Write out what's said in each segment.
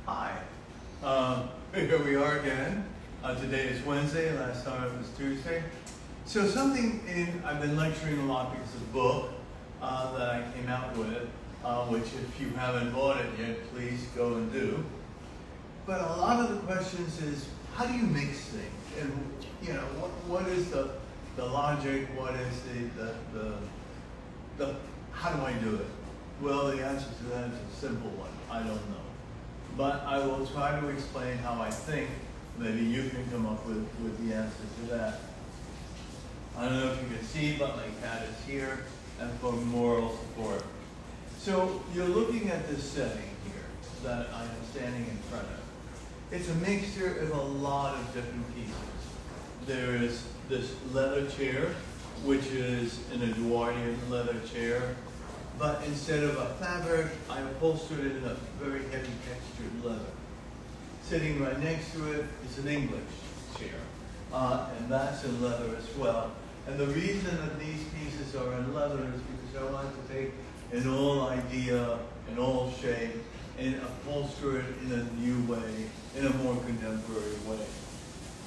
Hi. Here we are again. Today is Wednesday, last time it was Tuesday. So I've been lecturing a lot because of a book that I came out with, which if you haven't bought it yet, please go and do. But a lot of the questions is, how do you mix things? And what is the logic? What is the how do I do it? Well, the answer to that is a simple one. I don't know. But I will try to explain how I think. Maybe you can come up with the answer to that. I don't know if you can see, but my cat is here, and for moral support. So you're looking at this setting here that I am standing in front of. It's a mixture of a lot of different pieces. There is this leather chair, which is an Edwardian leather chair. But instead of a fabric, I upholstered it in a very heavy textured leather. Sitting right next to it is an English chair, and that's in leather as well. And the reason that these pieces are in leather is because I wanted to take an old idea, an old shape, and upholster it in a new way, in a more contemporary way.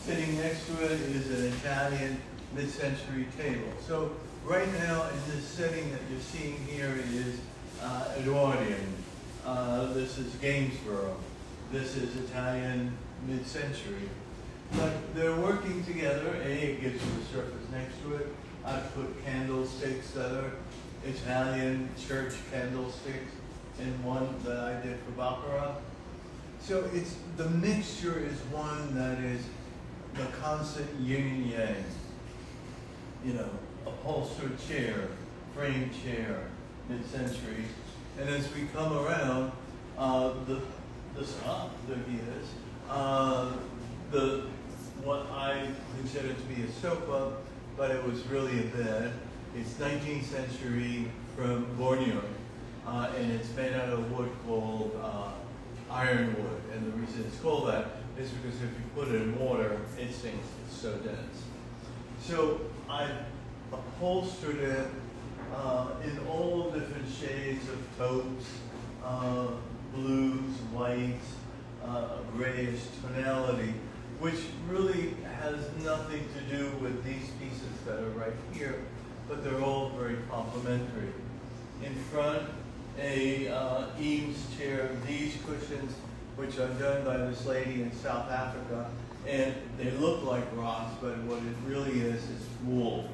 Sitting next to it is an Italian mid-century table. So right now in this setting that you're seeing here is Edwardian. This is Gainsborough. This is Italian mid-century. But they're working together. It gives you a surface next to it. I put candlesticks that are Italian church candlesticks in one that I did for Baccarat. So the mixture is one that is the constant yin and yang. Upholstered chair, framed chair, mid-century. And as we come around, there he is, what I consider to be a sofa, but it was really a bed. It's 19th century from Borneo, and it's made out of wood called ironwood. And the reason it's called that is because if you put it in water, it sinks. It's so dense. So I upholstered it in all different shades of taupes, blues, whites, a grayish tonality, which really has nothing to do with these pieces that are right here, but they're all very complementary. In front, a Eames chair, these cushions, which are done by this lady in South Africa, and they look like rocks, but what it really is wool.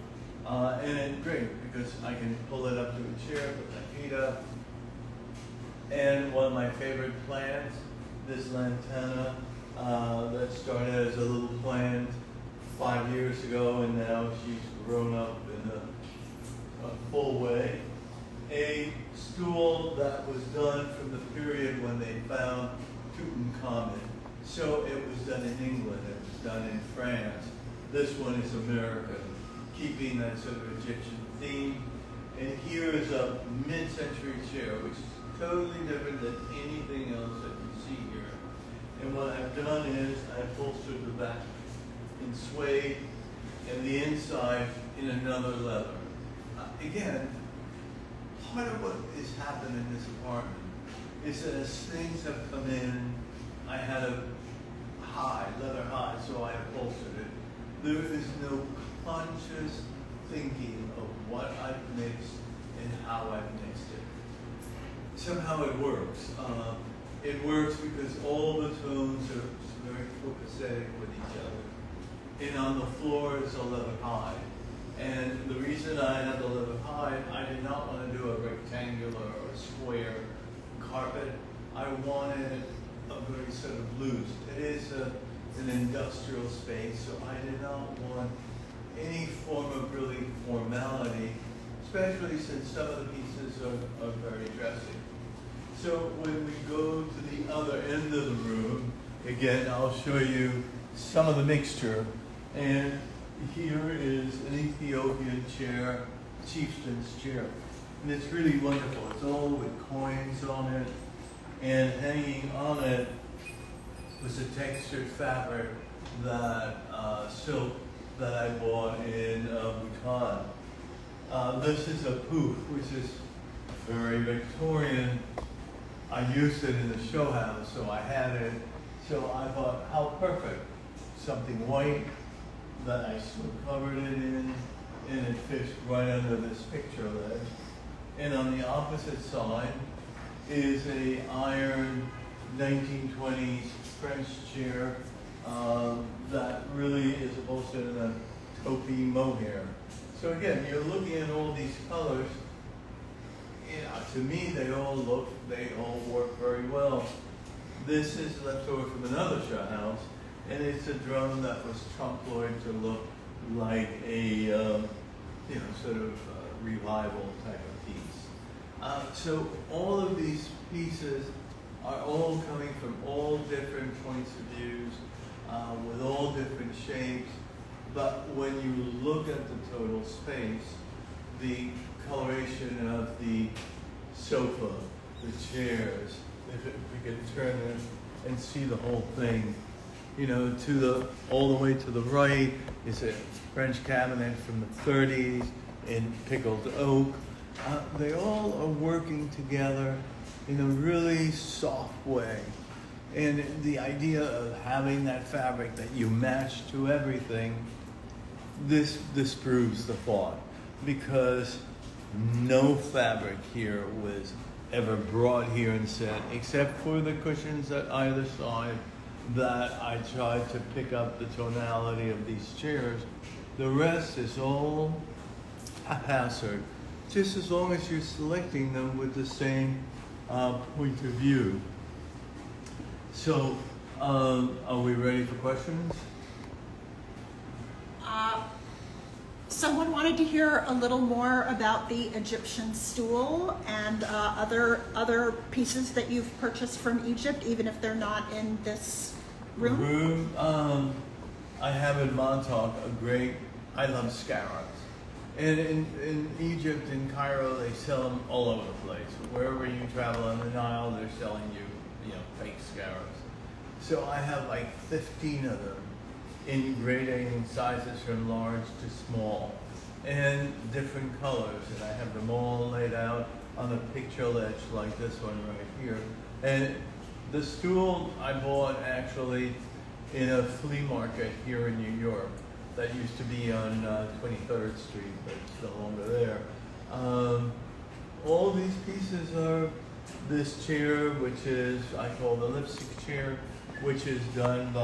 And it's great because I can pull it up to a chair, put my feet up. And one of my favorite plants, this lantana, that started as a little plant 5 years ago, and now she's grown up in a full way. A stool that was done from the period when they found Tutankhamun. So it was done in England, it was done in France. This one is American, keeping that sort of Egyptian theme. And here is a mid-century chair, which is totally different than anything else that you see here. And what I've done is I've upholstered the back in suede and the inside in another leather. Again, part of what has happened in this apartment is that as things have come in, I had a leather high, so I upholstered it. There is no conscious thinking of what I've mixed and how I've mixed it. Somehow it works. It works because all the tones are very copacetic with each other. And on the floor is a leather hide. And the reason I have the leather hide, I did not want to do a rectangular or square carpet. I wanted a very sort of loose. It is an industrial space, so I did not want any form of really formality, especially since some of the pieces are very dressy. So when we go to the other end of the room, again, I'll show you some of the mixture. And here is an Ethiopian chair, chieftain's chair. And it's really wonderful. It's all with coins on it. And hanging on it was a textured fabric silk that I bought in Bhutan. This is a pouf, which is very Victorian. I used it in the show house, so I had it. So I thought, how perfect. Something white that I still covered it in, and it fits right under this picture ledge. And on the opposite side is a iron 1920s French chair that really is upholstered in a taupey mohair. So again, you're looking at all these colors. To me, they all work very well. This is left over from another show house, and it's a drum that was trompe-l'oeil to look like a sort of revival type of piece. So all of these pieces are all coming from all different points of views, with all different shapes. But when you look at the total space, the coloration of the sofa, the chairs, if we could turn it and see the whole thing, all the way to the right is a French cabinet from the 30s in pickled oak. They all are working together in a really soft way. And the idea of having that fabric that you match to everything, this proves the thought, because no fabric here was ever brought here and said, except for the cushions at either side, that I tried to pick up the tonality of these chairs. The rest is all haphazard, just as long as you're selecting them with the same point of view. So, are we ready for questions? Someone wanted to hear a little more about the Egyptian stool and other pieces that you've purchased from Egypt, even if they're not in this room. I have in Montauk I love scarabs. And in Egypt, in Cairo, they sell them all over the place. Wherever you travel on the Nile, they're selling you, fake scarabs. So I have like 15 of them in grading sizes from large to small, and different colors. And I have them all laid out on a picture ledge like this one right here. And the stool I bought actually in a flea market here in New York that used to be on 23rd Street, but it's no longer there. All these pieces are this chair, which is, I call the lipstick chair, which is done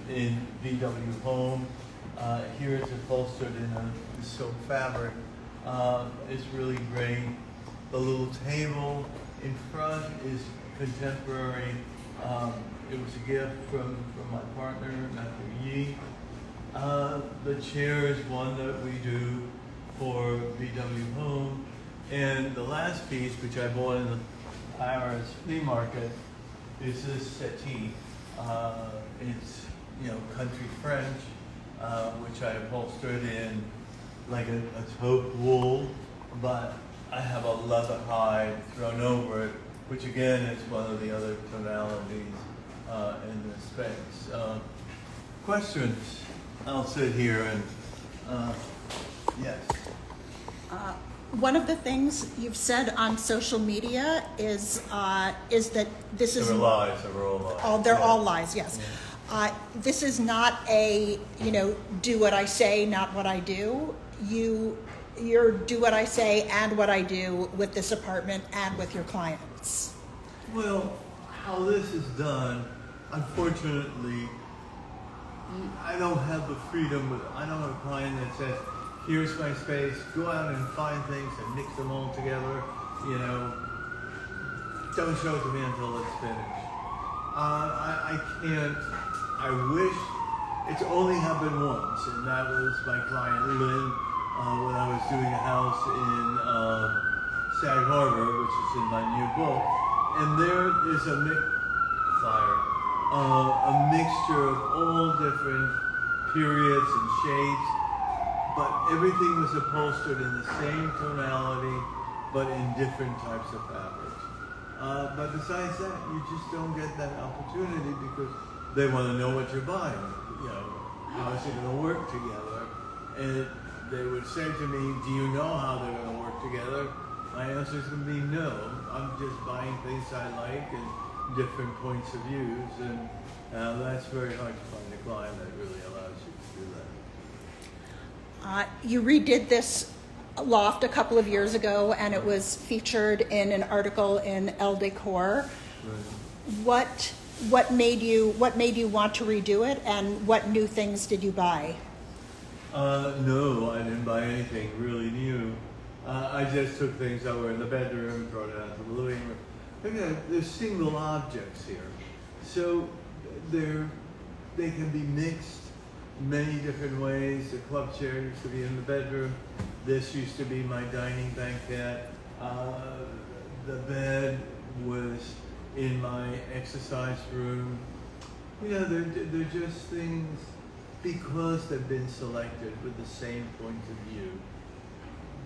in VW Home. Here it's upholstered in a silk fabric. It's really great. The little table in front is contemporary. It was a gift from my partner, Matthew Yee. The chair is one that we do for VW Home. And the last piece, which I bought in the Paris flea market, is this settee. It's, country French, which I upholstered in like a taupe wool, but I have a leather hide thrown over it, which again is one of the other tonalities in this space. Questions? I'll sit here and, yes. One of the things you've said on social media is that this is... They're lies, they were all lies. They're all lies, yes. Yeah. This is not a, do what I say, not what I do. You're do what I say and what I do with this apartment and with your clients. Well, how this is done, unfortunately, I don't have the freedom. I don't have a client that says, here's my space, go out and find things and mix them all together, don't show it to me until it's finished. I can't, I wish, it's only happened once, and that was my client Lynn, when I was doing a house in Sag Harbor, which is in my new book, and there is a mixture of all different periods and shapes, but everything was upholstered in the same tonality, but in different types of fabrics. But besides that, you just don't get that opportunity because they want to know what you're buying. How is it going to work together? And they would say to me, do you know how they're going to work together? My answer is going to be no. I'm just buying things I like and different points of views, and that's very hard to find a client that really allows you to do that. You redid this loft a couple of years ago, and it was featured in an article in Elle Decor. Right. What made you want to redo it, and what new things did you buy? No, I didn't buy anything really new. I just took things that were in the bedroom, brought it out to the living room. Look at that, there's single objects here, so they can be mixed many different ways. The club chair used to be in the bedroom. This used to be my dining banquette. The bed was in my exercise room. You know, they're just things because they've been selected with the same point of view.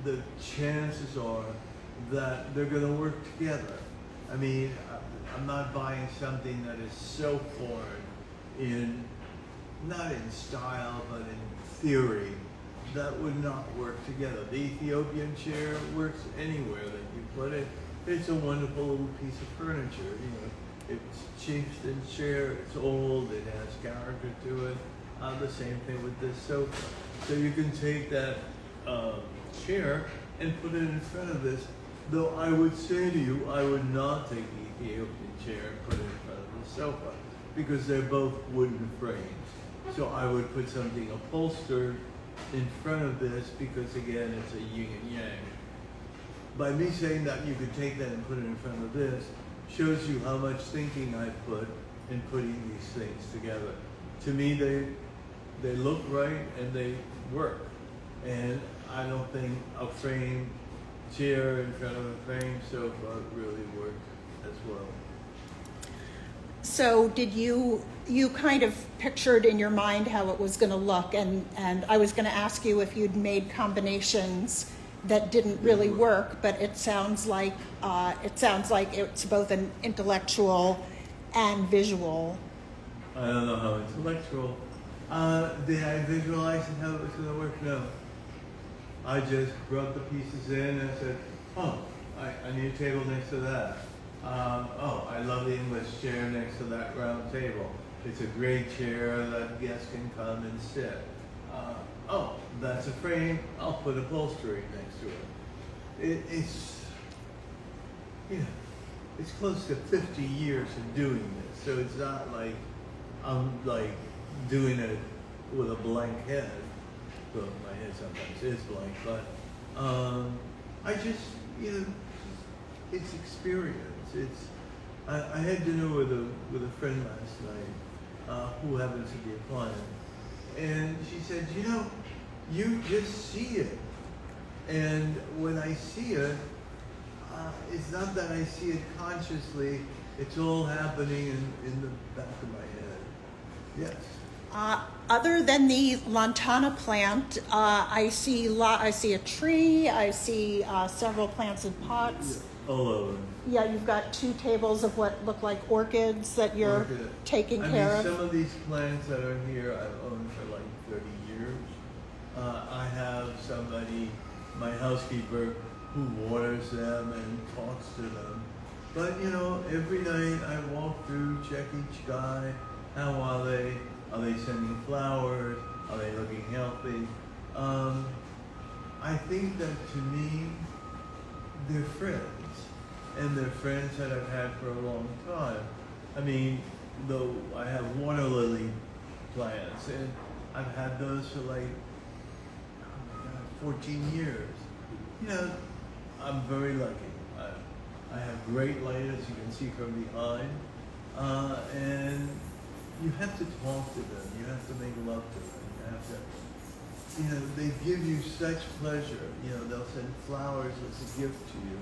The chances are that they're going to work together. I mean, I'm not buying something that is so foreign not in style, but in theory, that would not work together. The Ethiopian chair works anywhere that you put it. It's a wonderful little piece of furniture. You know, it's chieftain chair. It's old. It has character to it. The same thing with this sofa. So you can take that chair and put it in front of this. Though I would say to you, I would not take the Ethiopian chair and put it in front of the sofa because they're both wooden frames. So I would put something upholstered in front of this because again, it's a yin and yang. By me saying that you could take that and put it in front of this shows you how much thinking I put in putting these things together. To me, they look right and they work. And I don't think a frame chair in front of a frame sofa really work as well. So did you kind of pictured in your mind how it was going to look, and I was going to ask you if you'd made combinations that didn't really work, but it sounds like it's both an intellectual and visual. I don't know how intellectual. Did I visualize how it was going to work? No. I just brought the pieces in and said, oh, I need a table next to that. Oh, I love the English chair next to that round table. It's a great chair that guests can come and sit. Oh, that's a frame. I'll put upholstery next to it. It's, you know, it's close to 50 years of doing this, so it's not like I'm like doing it with a blank head. Well, my head sometimes is blank, but I just, you know, it's experience. It's I had dinner with a friend last night who happens to be a client, and she said, you know, you just see it, and when I see it, it's not that I see it consciously. It's all happening in the back of my head. Yes. Other than the lantana plant, I see a tree. I see several plants in pots. Yeah, all over. Yeah, you've got 2 tables of what look like orchids that you're taking care of. Some of these plants that are here I've owned for like 30 years. I have somebody, my housekeeper, who waters them and talks to them. But you know, every night I walk through, check each guy. How are they? Are they sending flowers? Are they looking healthy? I think that to me, they're friends. And they're friends that I've had for a long time. I mean, though I have water lily plants, and I've had those for like, 14 years. You know, I'm very lucky. I have great light, as you can see from behind, and you have to talk to them. You have to make love to them. You have to, you know, they give you such pleasure. You know, they'll send flowers as a gift to you.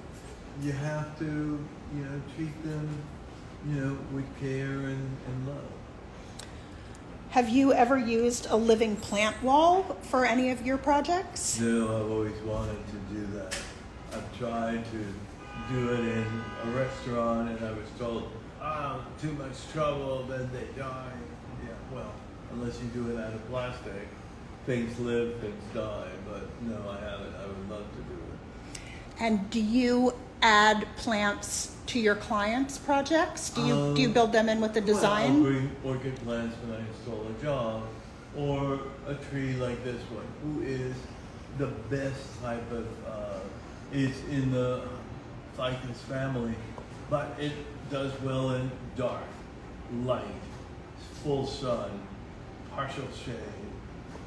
You have to, you know, treat them, you know, with care and love. Have you ever used a living plant wall for any of your projects? No, I've always wanted to do that. I've tried to do it in a restaurant, and I was told, too much trouble, then they die. Yeah, well, unless you do it out of plastic, things live, things die. But no, I haven't. I would love to do it. And do you add plants to your clients' projects? Do you build them in with the design? Well, I'll bring orchid plants when I install a job, or a tree like this one, who is the best type of, it's in the ficus family, but it does well in dark, light, full sun, partial shade.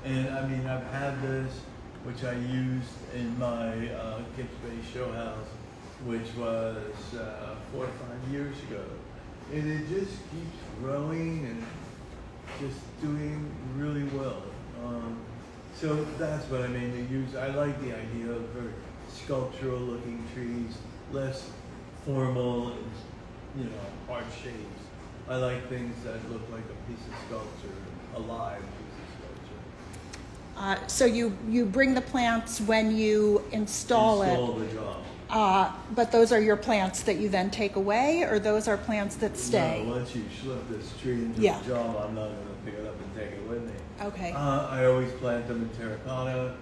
And I mean, I've had this, which I used in my kids-based show house, which was 4 or 5 years ago. And it just keeps growing and just doing really well. So that's what I mainly use. I like the idea of very sculptural looking trees, less formal and, you know, hard shapes. I like things that look like a piece of sculpture, a live piece of sculpture. So you bring the plants when you install it. Install the job. But those are your plants that you then take away, or those are plants that stay? No, once you slip this tree into the job, I'm not going to pick it up and take it with me. Okay. I always plant them in terracotta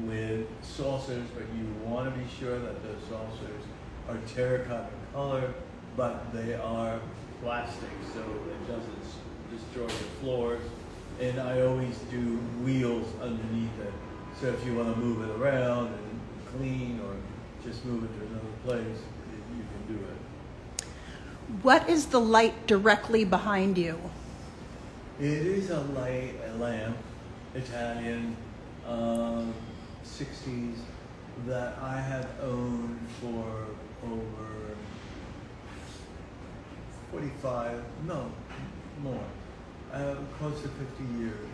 with saucers, but you want to be sure that those saucers are terracotta color, but they are plastic, so it doesn't destroy the floors. And I always do wheels underneath it, so if you want to move it around and clean or just move it to another place, you can do it. What is the light directly behind you? It is a lamp, Italian, 60s, that I have owned for over 45, no, more, close to 50 years.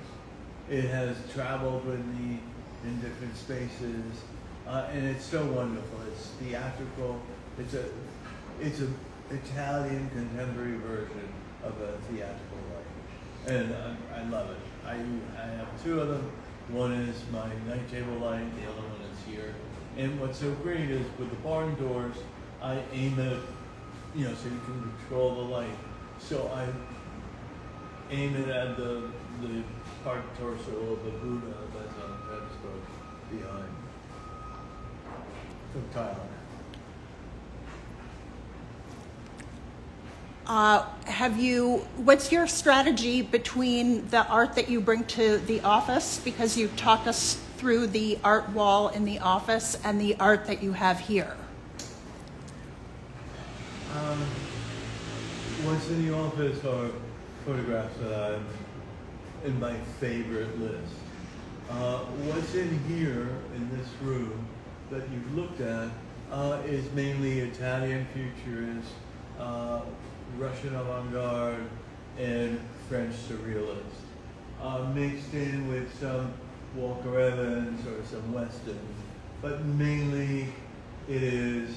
It has traveled with me in different spaces, and it's so wonderful. It's theatrical. It's a Italian contemporary version of a theatrical light, and I love it. I have 2 of them. One is my night table light. The other one is here. And what's so great is with the barn doors, I aim it, you know, so you can control the light. So I aim it at the part torso of the Buddha that's on the pedestal behind. From Thailand. What's your strategy between the art that you bring to the office, because you talked us through the art wall in the office, and the art that you have here? What's in the office are photographs that I'm in my favorite list. What's in here, in this room, that you've looked at, is mainly Italian futurist, Russian avant-garde, and French surrealist, mixed in with some Walker Evans or some Weston, but mainly it is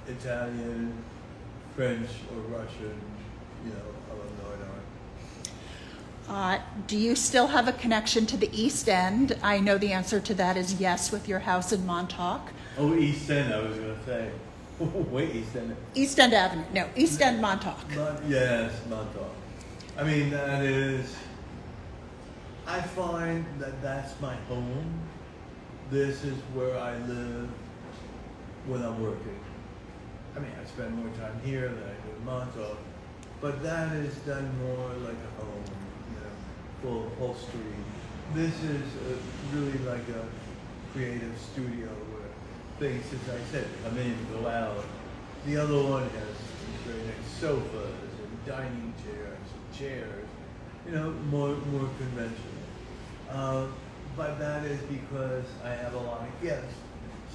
Italian, French, or Russian, you know, avant-garde art. Do you still have a connection to the East End? I know the answer to that is yes, with your house in Montauk. Oh, East End, I was going to say. Wait, East End. East End Avenue. No, East End Montauk. Yes, Montauk. I mean, that is, I find that that's my home. This is where I live when I'm working. I mean, I spend more time here than I do in Montauk, but that is done more like a home, you know, full upholstery. This is really like a creative studio where things, as I said, come in, go out. The other one has very nice sofas and dining chairs, you know, more conventional. But that is because I have a lot of guests.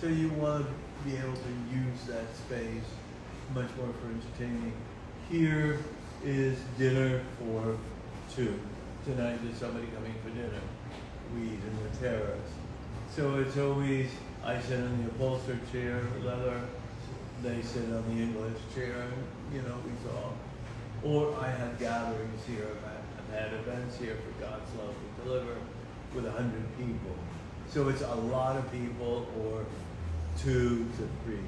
So you want to be able to use that space much more for entertaining. Here is dinner for 2. Tonight there's somebody coming for dinner. We eat in the terrace. So it's always, I sit on the upholstered chair, leather, they sit on the English chair, and, you know, we talk. Or I have gatherings here, I've had events here for God's Love to Deliver with 100 people. So it's a lot of people, or 2 to 3.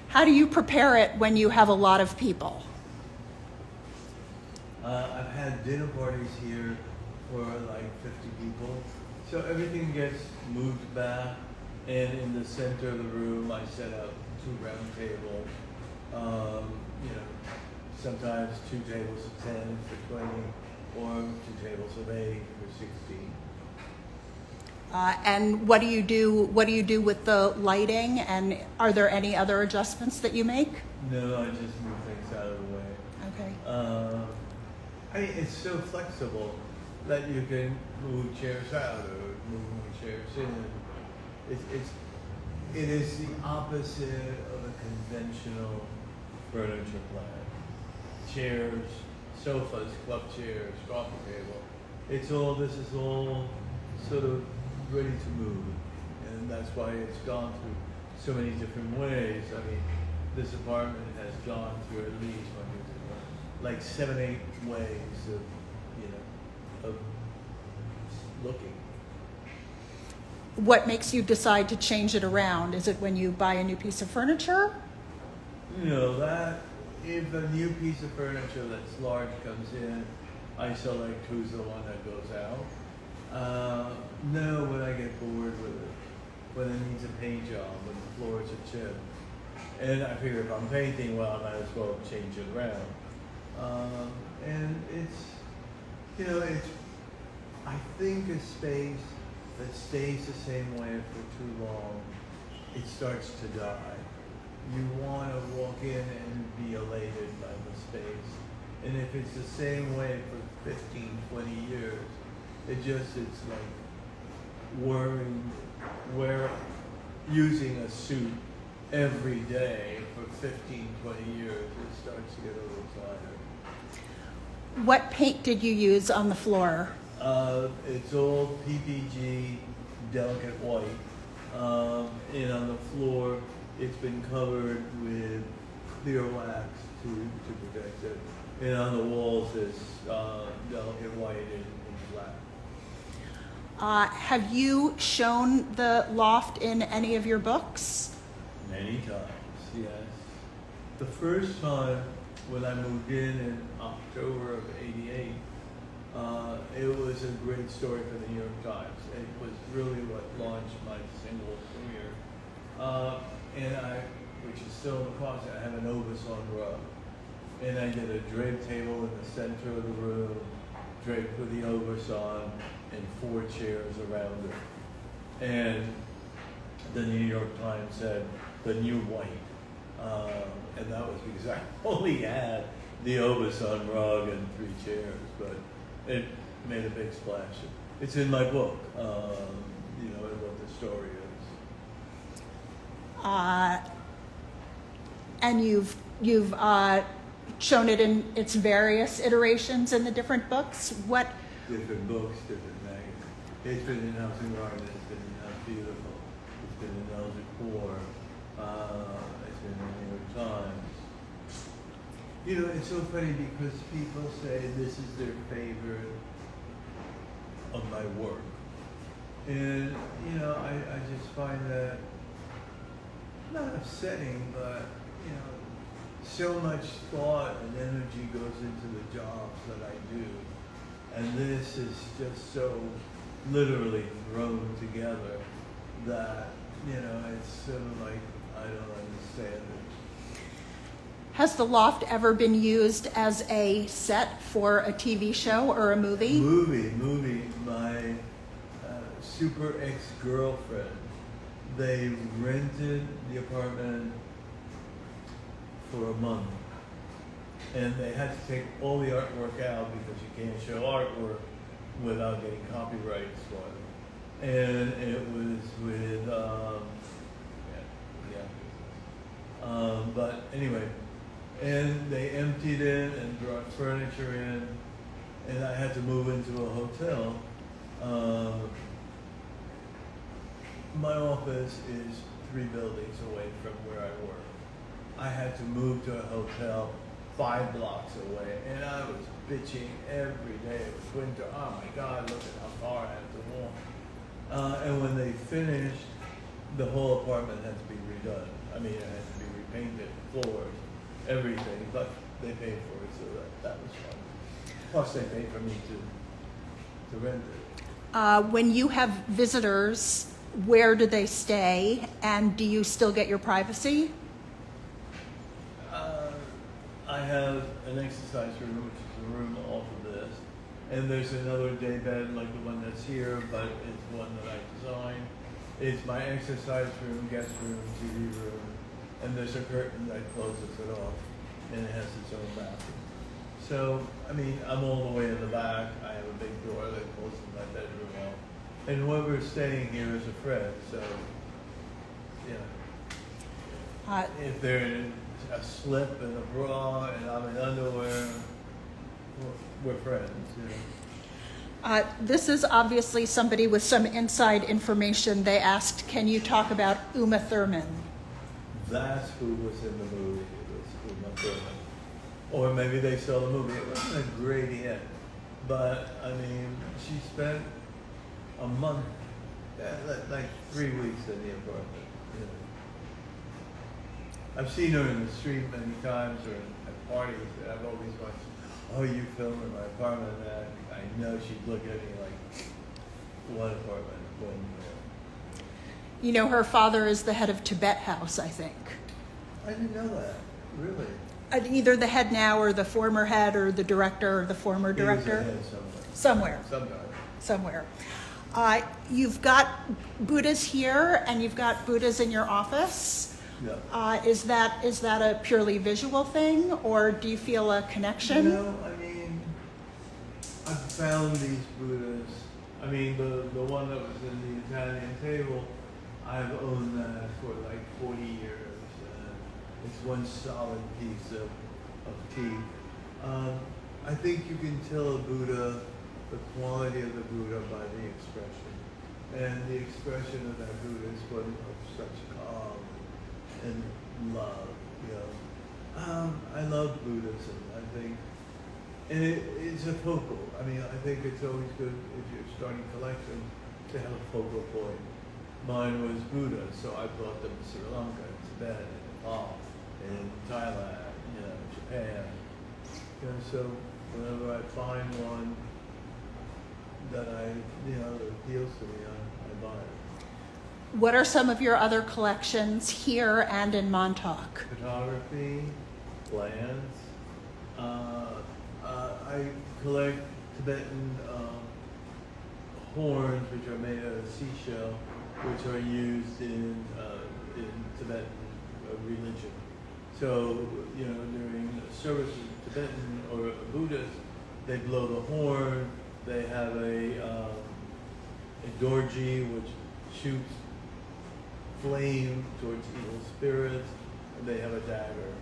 How do you prepare it when you have a lot of people? I've had dinner parties here for like 50 people. So everything gets moved back And in the center of the room, I set up 2 round tables. Sometimes 2 tables of 10 for 20, or 2 tables of 8 for 16. And what do you do? What do you do with the lighting? And are there any other adjustments that you make? No, I just move things out of the way. Okay. It's so flexible that you can move chairs out or move chairs in. It is the opposite of a conventional furniture plan. Chairs, sofas, club chairs, coffee table. This is all sort of ready to move. And that's why it's gone through so many different ways. I mean, this apartment has gone through at least like 7, 8 ways of looking. What makes you decide to change it around? Is it when you buy a new piece of furniture? That if a new piece of furniture that's large comes in, I select who's the one that goes out. No, when I get bored with it, when it needs a paint job, when the floors are chipped. And I figure if I'm painting, well, I might as well change it around. And I think a space that stays the same way for too long, it starts to die. You want to walk in and be elated by the space. And if it's the same way for 15, 20 years, it's like we're using a suit every day for 15, 20 years, it starts to get a little tired. What paint did you use on the floor? It's all PPG, delicate white. And on the floor, it's been covered with clear wax to protect it. And on the walls, it's delicate white and black. Have you shown the loft in any of your books? Many times, yes. The first time when I moved in October of '88, it was a great story for the New York Times. It was really what launched my single career. Which is still in the closet, I have an Ovason rug. And I did a draped table in the center of the room, draped with the Ovason, and 4 chairs around it. And the New York Times said, the new white. And that was because I only had the Ovason rug and 3 chairs, but it made a big splash. It's in my book, what the story is. And you've shown it in its various iterations in the different books. What? Different books, different magazines. It's been in House and Garden. It's been in House Beautiful. It's been in El Decor. It's been in the New York Times. It's so funny because people say this is their favorite of my work. And, I just find that not upsetting, but, so much thought and energy goes into the jobs that I do. And this is just so literally thrown together that, it's sort of like, I don't understand it. Has the loft ever been used as a set for a TV show or a movie? Movie. My super ex-girlfriend, they rented the apartment for a month. And they had to take all the artwork out because you can't show artwork without getting copyrights for it. And it was with, but anyway, and they emptied it and brought furniture in, and I had to move into a hotel. My office is 3 buildings away from where I work. I had to move to a hotel 5 blocks away, and I was bitching every day. It was winter. Oh my God, look at how far I have to walk. And when they finished, the whole apartment had to be redone. I mean, it had to be repainted, floors, everything, but they paid for it, so that was fun. Plus, they paid for me to rent it. When you have visitors Where do they stay, and do you still get your privacy? I have an exercise room, which is a room off of this, and there's another day bed like the one that's here, but it's one that I designed. It's my exercise room, guest room, TV room, and there's a curtain that closes it off, and it has its own bathroom. So, I mean, I'm all the way in the back. I have a big door that closes my bedroom off. And whoever's staying here is a friend, so, yeah. If they're in a slip and a bra and I'm in underwear, we're friends, you know. This is obviously somebody with some inside information. They asked, can you talk about Uma Thurman? That's who was in the movie. It was Uma Thurman. Or maybe they saw the movie. It wasn't a great hit, but I mean, she spent a month, like 3 weeks in the apartment. You know. I've seen her in the street many times or at parties, and I've always watched, oh, you film in my apartment, and I know she'd look at me like, what apartment? When, You know, her father is the head of Tibet House, I think. I didn't know that, really. Either the head now or the former head or the director or the former director. He was a head Somewhere. Somewhere. You've got Buddhas here and you've got Buddhas in your office. Yeah. Is that a purely visual thing, or do you feel a connection? No, I mean, I've found these Buddhas. I mean, the one that was in the Italian table, I've owned that for like 40 years. It's one solid piece of teeth. I think you can tell a Buddha, the quality of the Buddha, by the expression. And the expression of that Buddha is one of such calm and love, you know. I love Buddhism, I think. And it's a focal. I mean, I think it's always good if you're starting collections to have a focal point. Mine was Buddha, so I brought them to Sri Lanka, Tibet, and Nepal, in Thailand, you know, Japan. You know, so whenever I find one that that appeals to me, I buy it. What are some of your other collections here and in Montauk? Photography, lands. I collect Tibetan horns, which are made out of seashell, which are used in Tibetan religion. So, you know, during services of Tibetan or Buddhist, they blow the horn. They have a dorji, which shoots flame towards evil spirits. And they have a dagger.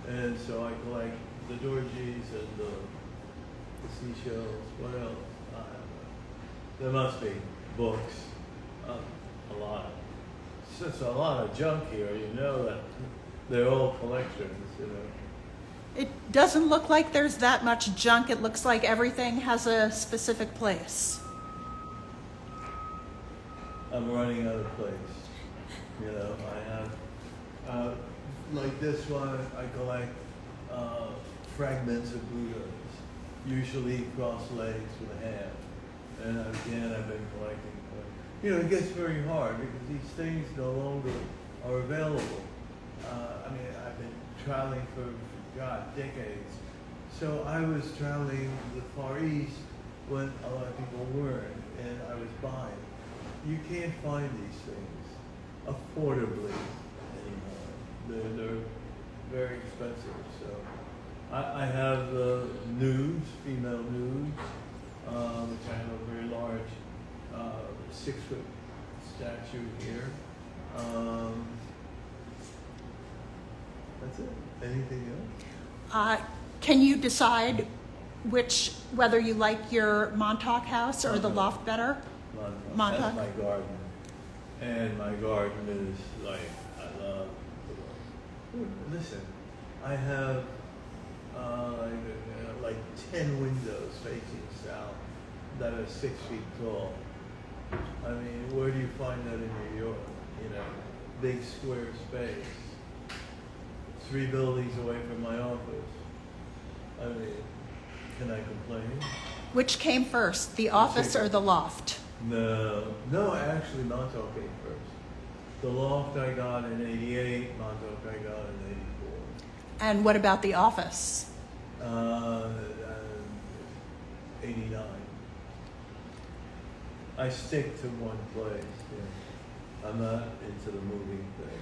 And so I collect the dorjis and the seashells. What else? I don't know. There must be books. A lot. It's just a lot of junk here, you know that. They're all collections, you know. It doesn't look like there's that much junk. It looks like everything has a specific place. I'm running out of place. You know, I have, like this one, I collect fragments of Buddhas, usually crossed legs with a hand. And again, I've been collecting. You know, it gets very hard because these things no longer are available. I mean, I've been traveling for, decades. So I was traveling the Far East when a lot of people weren't, and I was buying. You can't find these things affordably anymore. They're very expensive. So I have nudes, female nudes, which I have a very large 6-foot statue here. That's it. Anything else? Can you decide whether you like your Montauk house or the Loft better? Montauk. That's my garden. And my garden is like, I love the garden. Listen, I have like 10 windows facing south that are 6 feet tall. I mean, where do you find that in New York? You know, big square space. 3 buildings away from my office. I mean, can I complain? Which came first, the office or the loft? No, actually Montauk came first. The Loft I got in '88, Montauk I got in '84. And what about the office? 89. I stick to one place. Yeah. I'm not into the moving thing.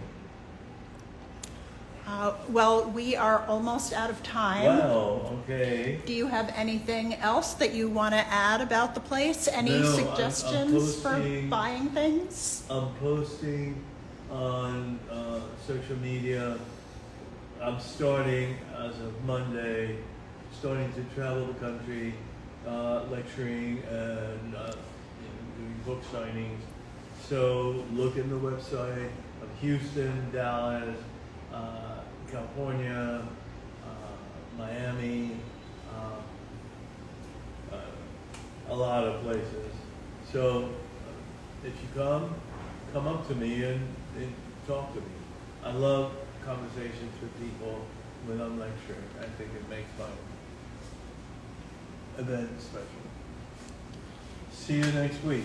Well, we are almost out of time. Wow, okay. Do you have anything else that you want to add about the place? Any No, suggestions for posting- buying things? I'm posting on social media. I'm starting as of Monday, starting to travel the country, lecturing and doing book signings. So look in the website of Houston, Dallas, California, Miami, a lot of places. So if you come up to me and talk to me. I love conversations with people when I'm lecturing. I think it makes my event special. See you next week.